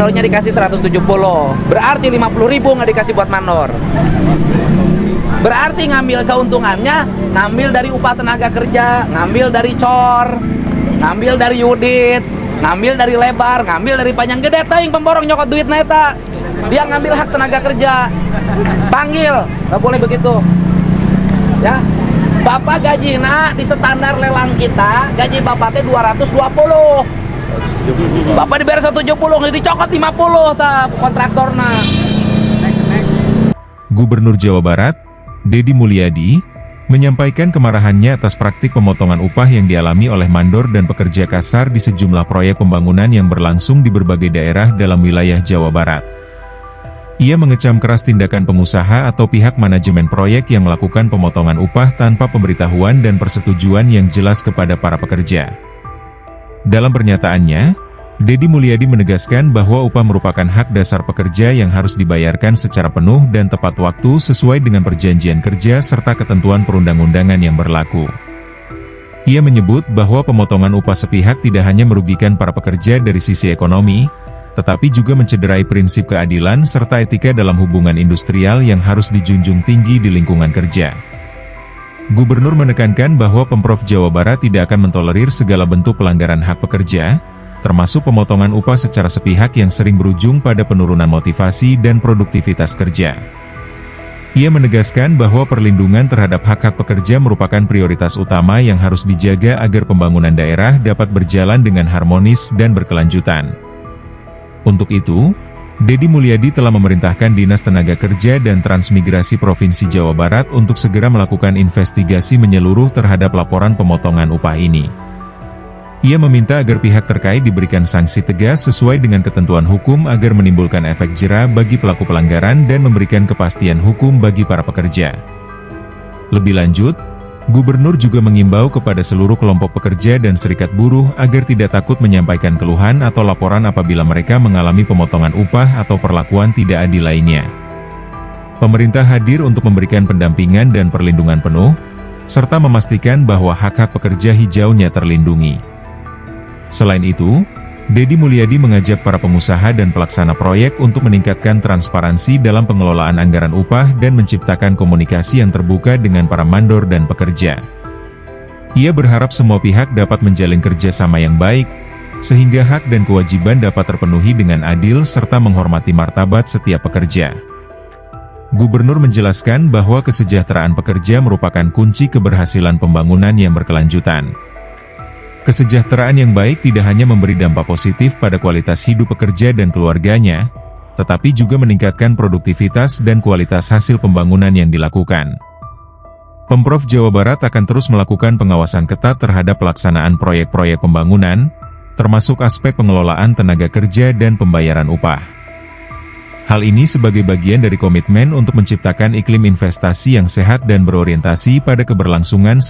mandornya dikasih 170, berarti 50.000 nggak dikasih buat mandor. Berarti ngambil keuntungannya, ngambil dari upah tenaga kerja, ngambil dari cor, ngambil dari yudit, ngambil dari lebar, ngambil dari panjang gede, teuing pemborong nyokot duit neta. Dia ngambil hak tenaga kerja. Panggil, nggak boleh begitu. Ya. Bapak gajina di standar lelang kita, gaji bapaknya 220. Bapak dibayar 170, dicokot 50 ta kontraktorna. Gubernur Jawa Barat, Deddy Mulyadi, menyampaikan kemarahannya atas praktik pemotongan upah yang dialami oleh mandor dan pekerja kasar di sejumlah proyek pembangunan yang berlangsung di berbagai daerah dalam wilayah Jawa Barat. Ia mengecam keras tindakan pengusaha atau pihak manajemen proyek yang melakukan pemotongan upah tanpa pemberitahuan dan persetujuan yang jelas kepada para pekerja. Dalam pernyataannya, Deddy Mulyadi menegaskan bahwa upah merupakan hak dasar pekerja yang harus dibayarkan secara penuh dan tepat waktu sesuai dengan perjanjian kerja serta ketentuan perundang-undangan yang berlaku. Ia menyebut bahwa pemotongan upah sepihak tidak hanya merugikan para pekerja dari sisi ekonomi, tetapi juga mencederai prinsip keadilan serta etika dalam hubungan industrial yang harus dijunjung tinggi di lingkungan kerja. Gubernur menekankan bahwa Pemprov Jawa Barat tidak akan mentolerir segala bentuk pelanggaran hak pekerja, termasuk pemotongan upah secara sepihak yang sering berujung pada penurunan motivasi dan produktivitas kerja. Ia menegaskan bahwa perlindungan terhadap hak-hak pekerja merupakan prioritas utama yang harus dijaga agar pembangunan daerah dapat berjalan dengan harmonis dan berkelanjutan. Untuk itu, Deddy Mulyadi telah memerintahkan Dinas Tenaga Kerja dan Transmigrasi Provinsi Jawa Barat untuk segera melakukan investigasi menyeluruh terhadap laporan pemotongan upah ini. Ia meminta agar pihak terkait diberikan sanksi tegas sesuai dengan ketentuan hukum agar menimbulkan efek jera bagi pelaku pelanggaran dan memberikan kepastian hukum bagi para pekerja. Lebih lanjut, Gubernur juga mengimbau kepada seluruh kelompok pekerja dan serikat buruh agar tidak takut menyampaikan keluhan atau laporan apabila mereka mengalami pemotongan upah atau perlakuan tidak adil lainnya. Pemerintah hadir untuk memberikan pendampingan dan perlindungan penuh, serta memastikan bahwa hak-hak pekerja hijaunya terlindungi. Selain itu, Deddy Mulyadi mengajak para pengusaha dan pelaksana proyek untuk meningkatkan transparansi dalam pengelolaan anggaran upah dan menciptakan komunikasi yang terbuka dengan para mandor dan pekerja. Ia berharap semua pihak dapat menjalin kerjasama yang baik, sehingga hak dan kewajiban dapat terpenuhi dengan adil serta menghormati martabat setiap pekerja. Gubernur menjelaskan bahwa kesejahteraan pekerja merupakan kunci keberhasilan pembangunan yang berkelanjutan. Kesejahteraan yang baik tidak hanya memberi dampak positif pada kualitas hidup pekerja dan keluarganya, tetapi juga meningkatkan produktivitas dan kualitas hasil pembangunan yang dilakukan. Pemprov Jawa Barat akan terus melakukan pengawasan ketat terhadap pelaksanaan proyek-proyek pembangunan, termasuk aspek pengelolaan tenaga kerja dan pembayaran upah. Hal ini sebagai bagian dari komitmen untuk menciptakan iklim investasi yang sehat dan berorientasi pada keberlangsungan